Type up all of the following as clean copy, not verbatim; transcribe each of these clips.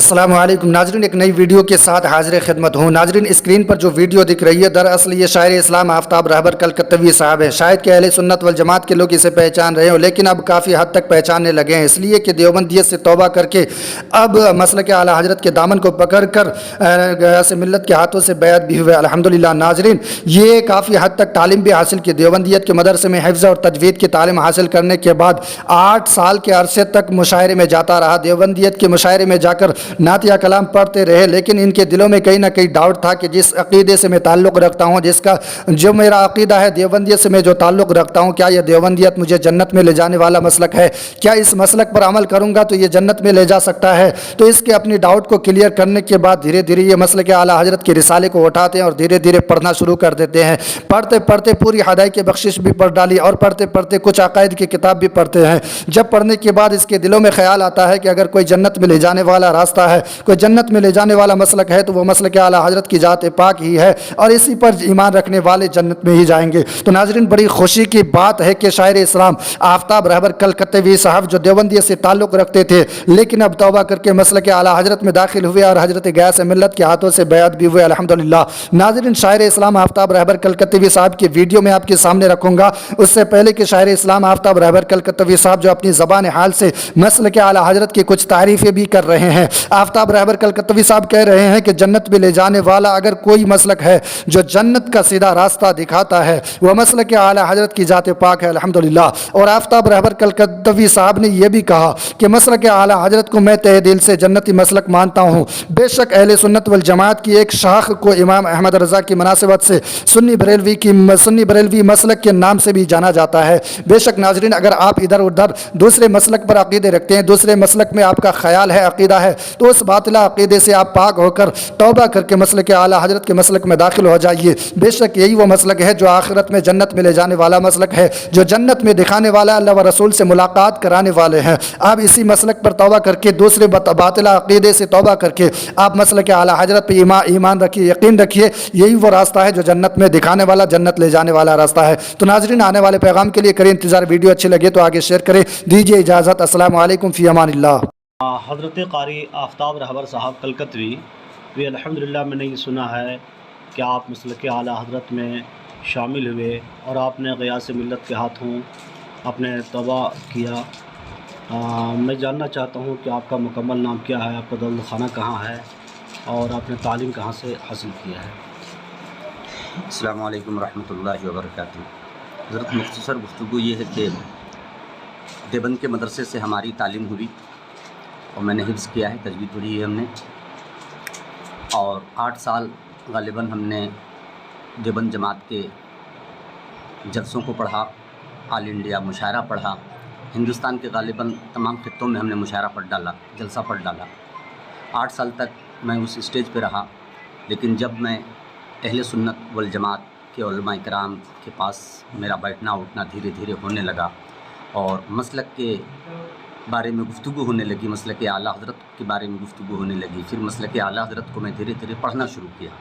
अस्सलाम वालेकुम नाजरीन, एक नई वीडियो के साथ हाजिर खिदमत हूँ। नाजरीन, स्क्रीन पर जो वीडियो दिख रही है दरअसल ये शायर इस्लाम आफ्ताब रहबर कलकत्तवी साहब है। शायद कि अहले सुन्नत वल जमात के लोग इसे पहचान रहे हो, लेकिन अब काफ़ी हद तक पहचानने लगे हैं, इसलिए कि देवबंदियत से तौबा करके अब मसलक आला हजरत के दामन को पकड़ कर गयास मिल्लत के हाथों से बैत भी हुए अल्हम्दुलिल्लाह। नाजरीन, ये काफ़ी हद तक तालीम भी हासिल की। देवबंदियत के मदरसे में हिफ्ज़ और तजवीद की तालीम हासिल करने के बाद 8 साल के अरसे तक मुशायरे में जाता रहा। देवबंदियत के मुशायरे में जाकर नातिया कलाम पढ़ते रहे, लेकिन इनके दिलों में कहीं ना कहीं डाउट था कि जिस अकीदे से मैं ताल्लुक़ रखता हूँ, जो मेरा अकीदा है देवबंदियत से मैं जो ताल्लुक़ रखता हूँ, क्या यह देवबंदियत मुझे जन्नत में ले जाने वाला मसलक है? क्या इस मसलक पर अमल करूँगा तो ये जन्नत में ले जा सकता है? तो इसके अपनी डाउट को क्लियर करने के बाद धीरे धीरे ये मसलक आला हजरत के रिसाले को उठाते हैं और धीरे धीरे पढ़ना शुरू कर देते हैं। पढ़ते पढ़ते पूरी हदाई की बख्शिश भी पढ़ डाली और पढ़ते पढ़ते कुछ अकायद की किताब भी पढ़ते हैं। जब पढ़ने के बाद इसके दिलों में ख्याल आता है कि अगर कोई जन्नत में ले जाने वाला रास्ता है, कोई जन्नत में ले जाने वाला मसलक है, तो वो मसलक आला हजरत की ज़ात पाक ही है और इसी पर ईमान रखने वाले जन्नत में ही जाएंगे। तो नाजरीन, बड़ी खुशी की बात है कि शायर इस्लाम आफ्ताब रहबर कलकत्तवी साहब जो देवबंदियत से ताल्लुक़ रखते थे, लेकिन अब तौबा करके मसलक आला हजरत में दाखिल हुए और हजरत गयास मिल्लत के हाथों से बैत भी हुए अल्हम्दुलिल्लाह। नाजरीन, शायर इस्लाम आफ्ताब रहबर कलकत्तवी साहब की वीडियो में आपके सामने रखूँगा। उससे पहले कि शायर इस्लाम आफ्ताब रहबर कलकत्तवी साहब जो अपनी ज़बान हाल से मसलक आला हजरत की कुछ तारीफ़ें भी कर रहे हैं। आफ्ताब रहबर कलकत्तवी साहब कह रहे हैं कि जन्नत में ले जाने वाला अगर कोई मसलक है जो जन्नत का सीधा रास्ता दिखाता है, वह मसलक आला हजरत की ज़ात पाक है अल्हम्दुलिल्लाह। और आफ्ताब रहबर कलकत्तवी साहब ने यह भी कहा कि मसलक आला हजरत को मैं तहे दिल से जन्नती मसलक मानता हूँ। बेशक अहले सुन्नत वल जमात की एक शाख को इमाम अहमद रज़ा की मुनासिबत से सुन्नी बरेलवी मसलक के नाम से भी जाना जाता है। बेशक नाजरीन, अगर आप इधर उधर दूसरे मसलक पर अकीदे रखते हैं, दूसरे मसलक में आपका ख्याल है, अकीदा है, तो उस बातिला अकीदे से आप पाक होकर तौबा करके मसलक आला हजरत के मसलक में दाखिल हो जाइए। बेशक यही वो मसलक है जो आखिरत में जन्नत में ले जाने वाला मसलक है, जो जन्नत में दिखाने वाला अल्लाह व रसूल से मुलाकात कराने वाले हैं। आप इसी मसलक पर तौबा करके दूसरे बातिला अकीदे से तौबा करके आप मसलक आला हजरत पर ईमान रखिए, यकीन रखिए, यही वो रास्ता है जो जन्नत में दिखाने वाला, जन्नत ले जाने वाला रास्ता है। तो नाजरीन, आने वाले पैगाम के लिए करें इंतज़ार। वीडियो अच्छी लगे तो आगे शेयर करें। दीजिए इजाज़त। अस्सलाम वालेकुम, फ़ी अमानिल्लाह। हज़रत कारी आफ्ताब रहबर साहब कलकत्तवी भी अल्हम्दुलिल्लाह, मैंने ये सुना है कि आप मसलक आला हजरत में शामिल हुए और आपने ग़यास मिल्लत के हाथों अपने तौबा किया। मैं जानना चाहता हूँ कि आपका मुकम्मल नाम क्या है, आपका दौलतखाना कहाँ है और आपने तालीम कहाँ से हासिल किया है? अस्सलामु अलैकुम रहमतुल्लाहि व बरकातुहू। हज़रत मुख्तसर गुफ्तगू ये है कि देवबंद के मदरसे से हमारी तालीम हुई और मैंने हिफ्ज़ किया है, तजवीद पढ़ी है हमने, और 8 साल गालिबन हमने देवबंद जमात के जलसों को पढ़ा, ऑल इंडिया मुशायरा पढ़ा, हिंदुस्तान के गालिबन तमाम खित्तों में हमने मुशायरा पढ़ डाला, जलसा पढ़ डाला। 8 साल तक मैं उस स्टेज पे रहा, लेकिन जब मैं अहले सुन्नत वल जमात के उलमा इकराम के पास मेरा बैठना उठना धीरे धीरे होने लगा और मसलक के बारे में गुफ्तगू होने लगी, मसलक आला हज़रत के बारे में गुफ्तगू होने लगी, फिर मसलक आला हज़रत को मैं धीरे धीरे पढ़ना शुरू किया।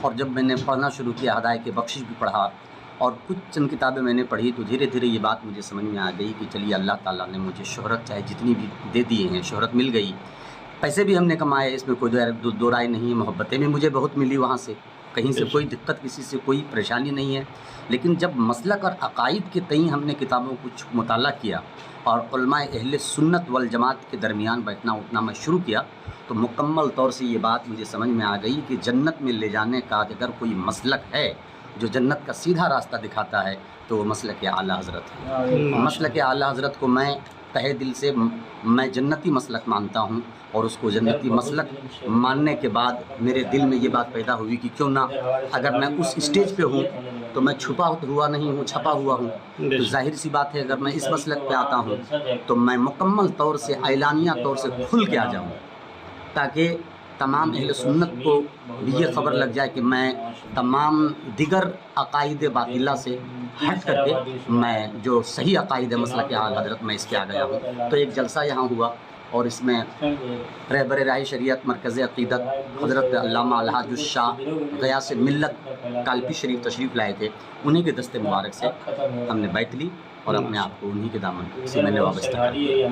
और जब मैंने पढ़ना शुरू किया, हदाय के बख्शिश भी पढ़ा और कुछ चंद किताबें मैंने पढ़ी, तो धीरे धीरे ये बात मुझे समझ में आ गई कि चलिए अल्लाह ताला ने मुझे शोहरत चाहे जितनी भी दे दिए हैं, शोहरत मिल गई, पैसे भी हमने कमाए, इसमें कोई दो राय नहीं है, मोहब्बतें भी मुझे बहुत मिली, वहाँ से कहीं से कोई दिक्कत, किसी से कोई परेशानी नहीं है। लेकिन जब मसलक और अकायद के तई हमने किताबों को मुताला किया और उलमाए अहले सुन्नत वल जमात के दरमियान बैठना उठना मैं शुरू किया, तो मुकम्मल तौर से ये बात मुझे समझ में आ गई कि जन्नत में ले जाने का अगर कोई मसलक है जो जन्नत का सीधा रास्ता दिखाता है, तो वो मसलक आला हज़रत है। मसलक आला हज़रत को मैं तहे दिल से मैं जन्नती मसलक मानता हूँ और उसको जन्नती मसलक मानने के बाद मेरे दिल में ये बात पैदा हुई कि क्यों ना, अगर मैं उस स्टेज पे हूँ तो मैं छुपा हुआ नहीं हूँ, छपा हुआ हूँ, तो जाहिर सी बात है अगर मैं इस मसलक पे आता हूँ तो मैं मुकम्मल तौर से ऐलानिया तौर से खुल के आ जाऊँ, ताकि तमाम अहले सुन्नत को भी ये ख़बर लग जाए कि मैं तमाम दिगर अकायद बातिला से हट करके मैं जो सही अकायद मसलक आला हज़रत में इसके आ गया हूँ। तो एक जलसा यहाँ हुआ और इसमें रहबर राह शरीयत मरकज़ अक़ीदत हज़रत अल्लामा अलहाज शाह गयास मिल्लत कालपी शरीफ तशरीफ़ लाए थे, उन्हीं के दस्ते मुबारक से हमने बैत ली और अपने आप को उन्हीं के दामन से मैंने वाबस्ता किया।